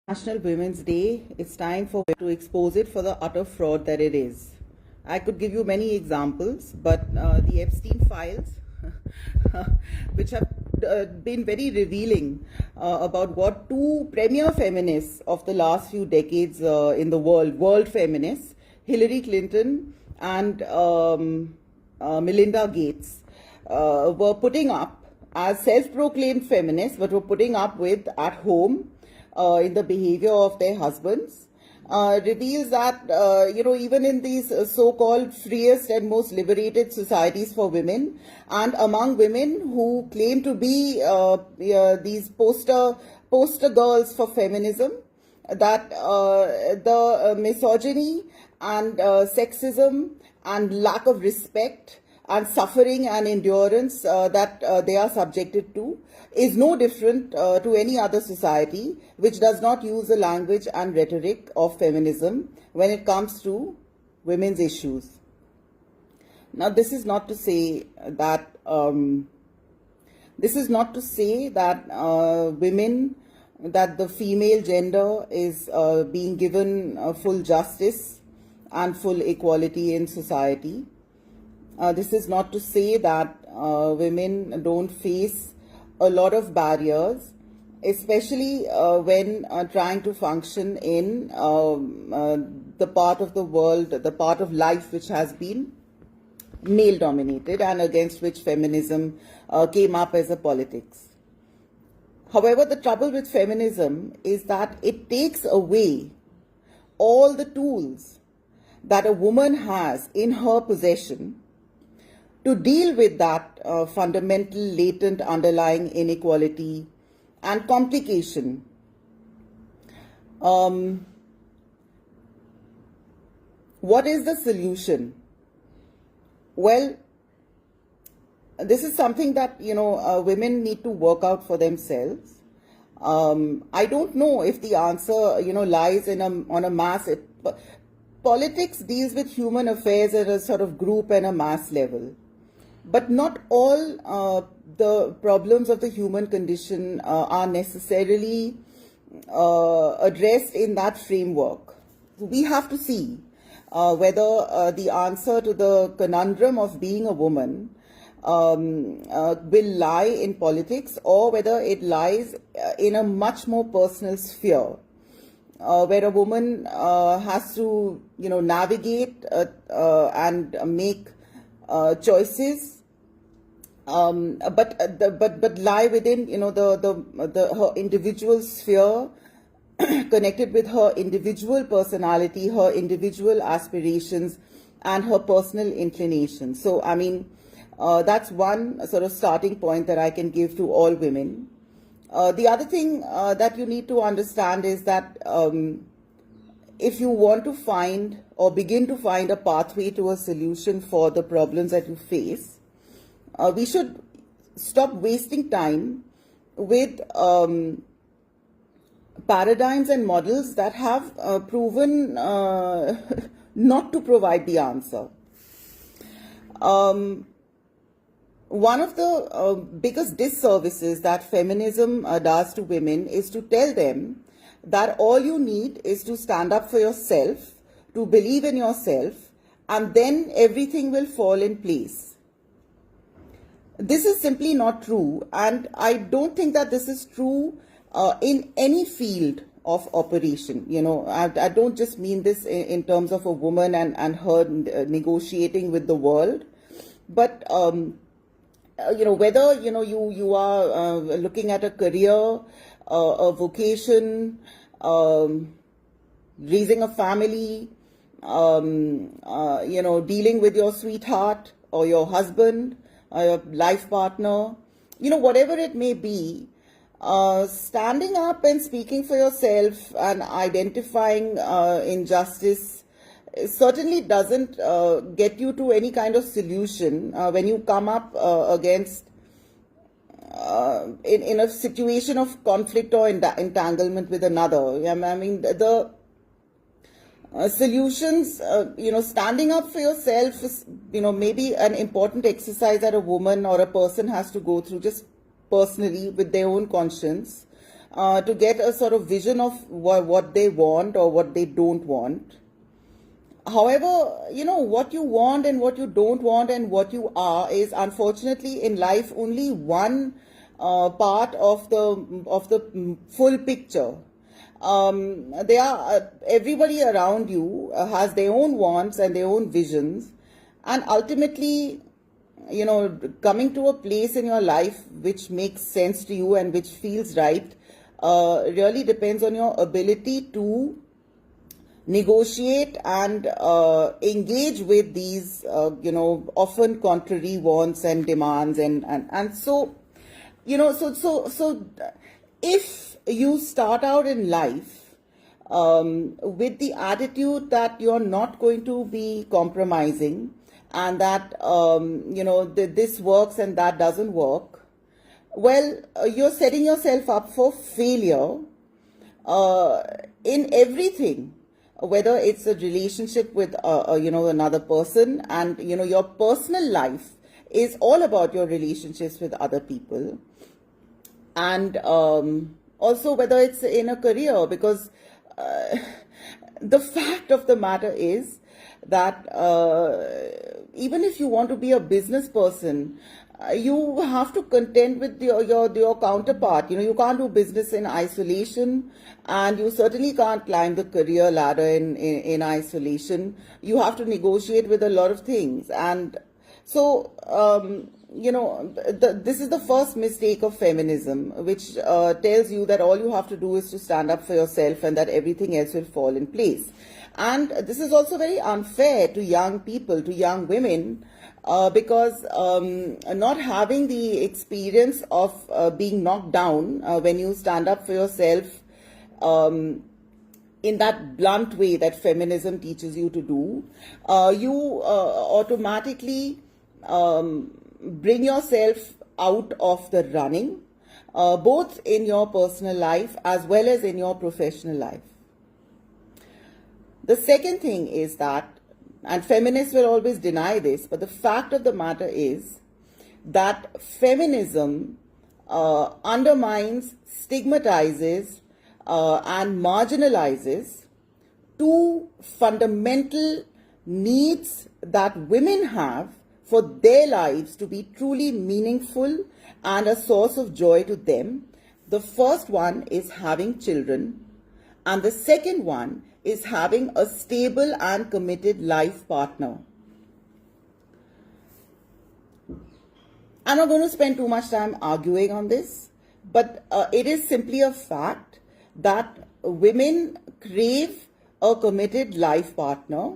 National Women's Day, it's time for to expose it for the utter fraud that it is. I could give you many examples, but the Epstein files, which have been very revealing about what two premier feminists of the last few decades in the world feminists, Hillary Clinton and Melinda Gates, were putting up as self-proclaimed feminists, but were putting up with at home in the behavior of their husbands, reveals that, even in these so-called freest and most liberated societies for women, and among women who claim to be these poster girls for feminism, that the misogyny and sexism and lack of respect and suffering and endurance that they are subjected to is no different to any other society which does not use the language and rhetoric of feminism when it comes to women's issues. Now, this is not to say that women, that the female gender is being given full justice and full equality in society. This is not to say that women don't face a lot of barriers, especially when trying to function in the part of the world, the part of life which has been male dominated and against which feminism came up as a politics. However, the trouble with feminism is that it takes away all the tools that a woman has in her possession to deal with that fundamental, latent, underlying inequality and complication. What is the solution? Well, this is something that, women need to work out for themselves. I don't know if the answer, lies on a mass. Politics deals with human affairs at a sort of group and a mass level. But not all the problems of the human condition are necessarily addressed in that framework. We have to see whether the answer to the conundrum of being a woman will lie in politics, or whether it lies in a much more personal sphere, where a woman has to, navigate and make choices, but lie within, her individual sphere, connected with her individual personality, her individual aspirations, and her personal inclinations. So, that's one sort of starting point that I can give to all women. The other thing that you need to understand is that if you want to find or begin to find a pathway to a solution for the problems that you face, we should stop wasting time with paradigms and models that have proven not to provide the answer. One of the biggest disservices that feminism does to women is to tell them that all you need is to stand up for yourself, to believe in yourself, and then everything will fall in place. This is simply not true, and I don't think that this is true in any field of operation. I don't just mean this in terms of a woman and her negotiating with the world, but whether you are looking at a career, a vocation, raising a family, dealing with your sweetheart or your husband, or your life partner, whatever it may be, standing up and speaking for yourself and identifying injustice certainly doesn't get you to any kind of solution when you come up against in a situation of conflict or entanglement with another. The solutions, standing up for yourself is, maybe an important exercise that a woman or a person has to go through just personally with their own conscience. to get a sort of vision of what they want or what they don't want. However, what you want and what you don't want and what you are is unfortunately in life only one part of the full picture. Everybody around you has their own wants and their own visions, and ultimately, coming to a place in your life which makes sense to you and which feels right really depends on your ability to negotiate and engage with these, often contrary wants and demands, and so, so if you start out in life with the attitude that you're not going to be compromising and that, this works and that doesn't work, well, you're setting yourself up for failure in everything. Whether it's a relationship with another person, and your personal life is all about your relationships with other people, and also whether it's in a career, because the fact of the matter is that even if you want to be a business person, you have to contend with your counterpart. You can't do business in isolation, and you certainly can't climb the career ladder in isolation. You have to negotiate with a lot of things, and so this is the first mistake of feminism, which tells you that all you have to do is to stand up for yourself and that everything else will fall in place. And this is also very unfair to young people, to young women, because not having the experience of being knocked down when you stand up for yourself in that blunt way that feminism teaches you to do, you automatically bring yourself out of the running, both in your personal life as well as in your professional life. The second thing is that, and feminists will always deny this, but the fact of the matter is that feminism undermines, stigmatizes, and marginalizes two fundamental needs that women have for their lives to be truly meaningful and a source of joy to them. The first one is having children, and the second one is having a stable and committed life partner. I'm not going to spend too much time arguing on this, but it is simply a fact that women crave a committed life partner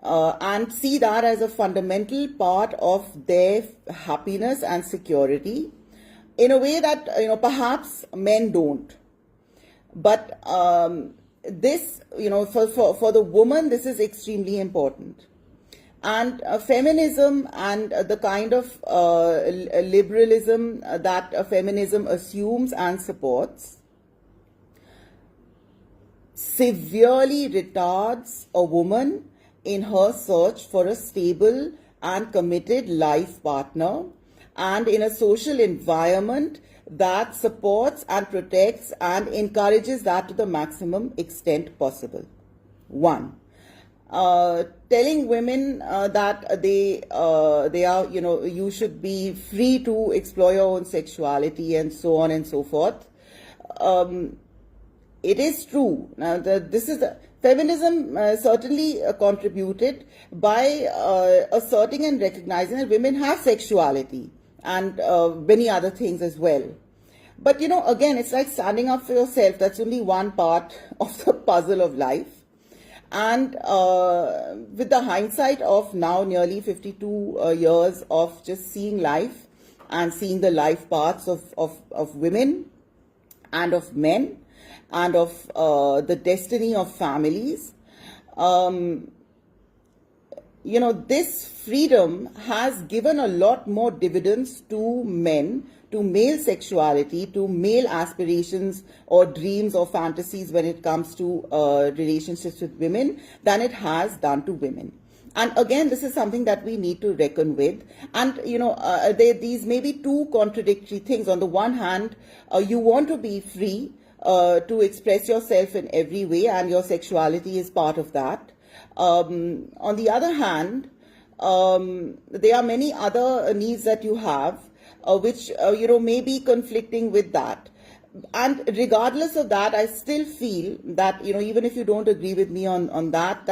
and see that as a fundamental part of their happiness and security in a way that perhaps men don't. But this, for the woman, this is extremely important. And feminism and the kind of liberalism that feminism assumes and supports severely retards a woman in her search for a stable and committed life partner and in a social environment that supports and protects and encourages that to the maximum extent possible. One, telling women that they are, you should be free to explore your own sexuality and so on and so forth. It is true. Now, feminism certainly contributed by asserting and recognizing that women have sexuality and many other things as well. But again, it's like standing up for yourself. That's only one part of the puzzle of life. And with the hindsight of now nearly 52 years of just seeing life and seeing the life paths of women and of men and of the destiny of families, this freedom has given a lot more dividends to men, to male sexuality, to male aspirations or dreams or fantasies when it comes to relationships with women than it has done to women. And again, this is something that we need to reckon with. And, these may be two contradictory things. On the one hand, you want to be free to express yourself in every way, and your sexuality is part of that. On the other hand, there are many other needs that you have, which may be conflicting with that. And regardless of that, I still feel that, even if you don't agree with me on that,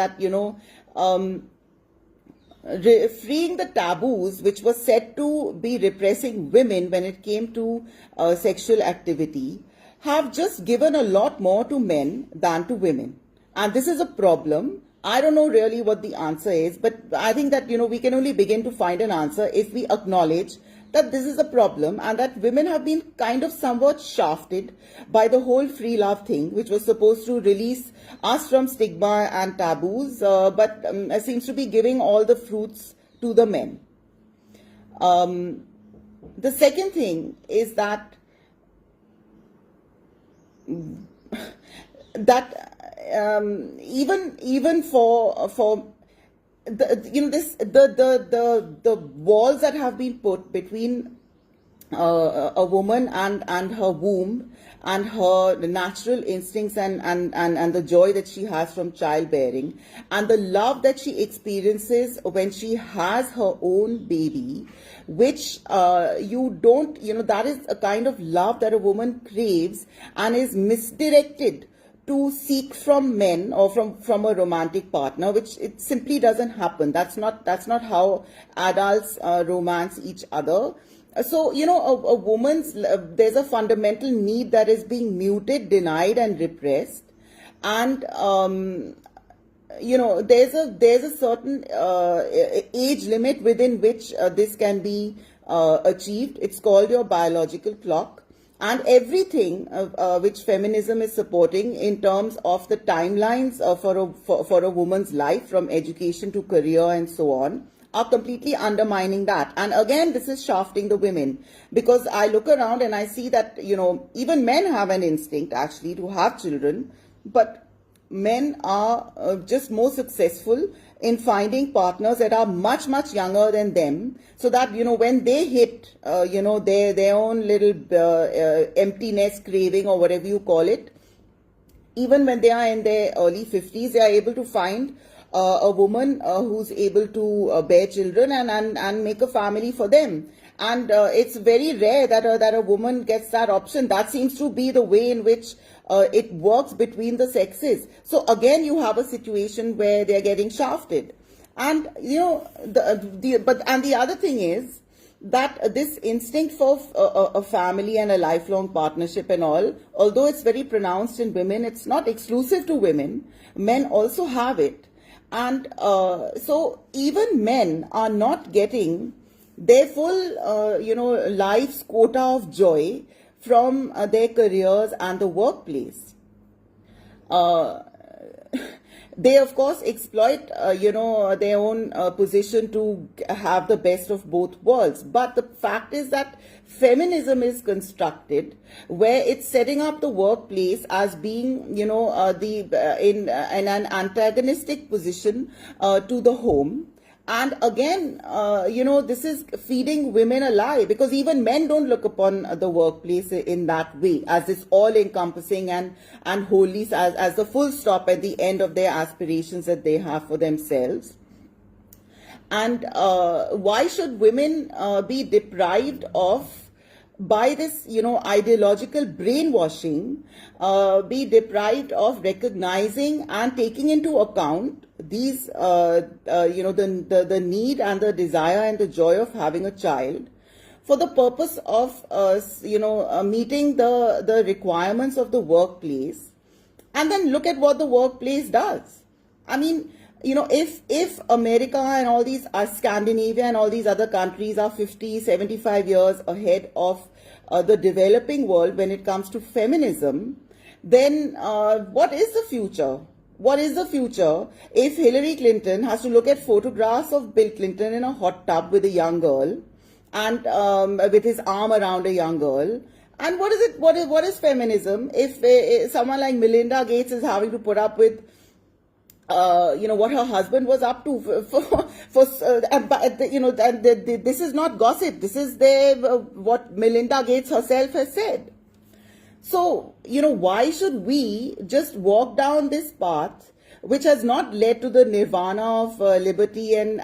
freeing the taboos which were said to be repressing women when it came to sexual activity have just given a lot more to men than to women. And this is a problem. I don't know really what the answer is, but I think that, we can only begin to find an answer if we acknowledge that this is a problem, and that women have been kind of somewhat shafted by the whole free love thing, which was supposed to release us from stigma and taboos, but seems to be giving all the fruits to the men. The second thing is that even for the walls that have been put between a woman and her womb and her natural instincts and the joy that she has from childbearing and the love that she experiences when she has her own baby, which that is a kind of love that a woman craves and is misdirected to seek from men or from a romantic partner, which it simply doesn't happen. That's not how adults romance each other. So, a woman's, there's a fundamental need that is being muted, denied, and repressed. And, there's a certain age limit within which this can be achieved. It's called your biological clock. And everything which feminism is supporting in terms of the timelines for a woman's life, from education to career and so on, are completely undermining that. And again, this is shafting the women, because I look around and I see that, even men have an instinct actually to have children, but men are just more successful in finding partners that are much, much younger than them, so that, when they hit, their own little emptiness craving or whatever you call it, even when they are in their early 50s, they are able to find a woman who's able to bear children and make a family for them. And it's very rare that a woman gets that option. That seems to be the way in which it works between the sexes. So again, you have a situation where they're getting shafted. And the other thing is that this instinct for a family and a lifelong partnership and all, although it's very pronounced in women, it's not exclusive to women. Men also have it. And so even men are not getting their full, life's quota of joy from their careers and the workplace. They, of course, exploit, their own position to have the best of both worlds. But the fact is that feminism is constructed where it's setting up the workplace as being, in an antagonistic position to the home. And again, this is feeding women a lie, because even men don't look upon the workplace in that way, as this all-encompassing and wholly as the full stop at the end of their aspirations that they have for themselves. And why should women be deprived of, by this, ideological brainwashing, be deprived of recognizing and taking into account these, the need and the desire and the joy of having a child, for the purpose of, meeting the requirements of the workplace, and then look at what the workplace does. I mean, if America and all these, Scandinavia and all these other countries are 50, 75 years ahead of the developing world when it comes to feminism, then what is the future? What is the future if Hillary Clinton has to look at photographs of Bill Clinton in a hot tub with a young girl and with his arm around a young girl? And what is it? What is feminism if someone like Melinda Gates is having to put up with what her husband was up to this is not gossip. This is what Melinda Gates herself has said. So, why should we just walk down this path which has not led to the nirvana of liberty and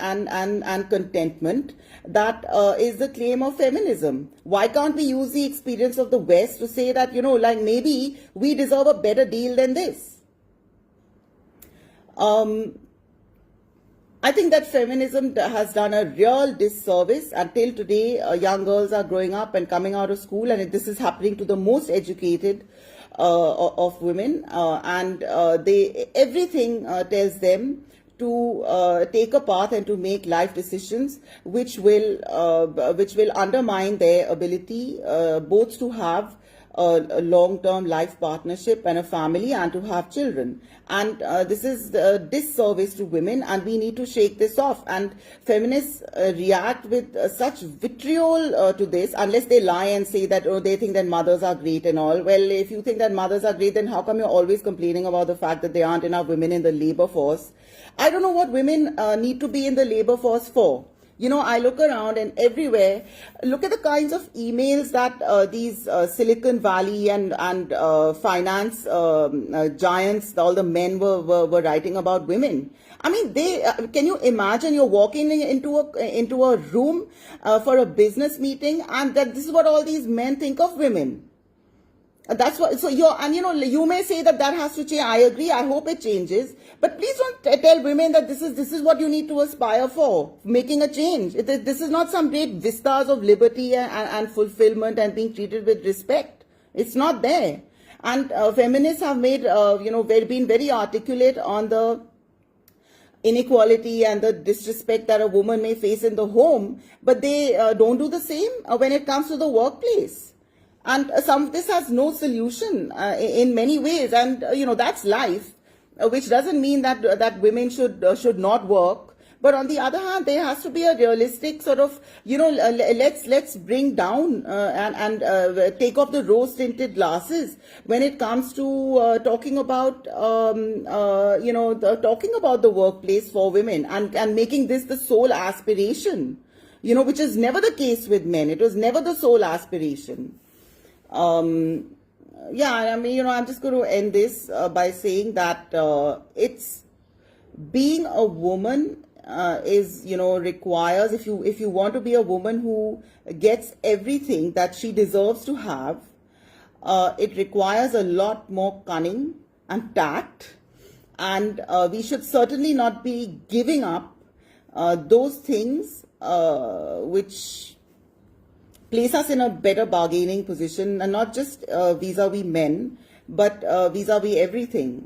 contentment that is the claim of feminism? Why can't we use the experience of the West to say that, like maybe we deserve a better deal than this? I think that feminism has done a real disservice. Until today, young girls are growing up and coming out of school, and this is happening to the most educated of women, and everything tells them to take a path and to make life decisions which will undermine their ability both to have a long-term life partnership and a family and to have children. And this is a disservice to women, and we need to shake this off. And feminists react with such vitriol to this, unless they lie and say that, they think that mothers are great and all. Well, if you think that mothers are great, then how come you're always complaining about the fact that there aren't enough women in the labor force? I don't know what women need to be in the labor force for. I look around and everywhere, look at the kinds of emails that these Silicon Valley and finance giants, all the men were writing about women. I mean, can you imagine you're walking into a room for a business meeting, and that this is what all these men think of women. That's what. So you may say that has to change. I agree. I hope it changes. But please don't tell women that this is what you need to aspire for. Making a change. This is not some great vistas of liberty and fulfillment and being treated with respect. It's not there. And feminists have made been very articulate on the inequality and the disrespect that a woman may face in the home, but they don't do the same when it comes to the workplace. And some of this has no solution in many ways, and that's life, which doesn't mean that women should not work. But on the other hand, there has to be a realistic sort of let's bring down and take off the rose-tinted glasses when it comes to talking about talking about the workplace for women and making this the sole aspiration, which is never the case with men. It was never the sole aspiration. I'm just going to end this by saying that it's being a woman is requires, if you want to be a woman who gets everything that she deserves to have, it requires a lot more cunning and tact, and we should certainly not be giving up those things which place us in a better bargaining position, and not just vis-a-vis men, but vis-a-vis everything.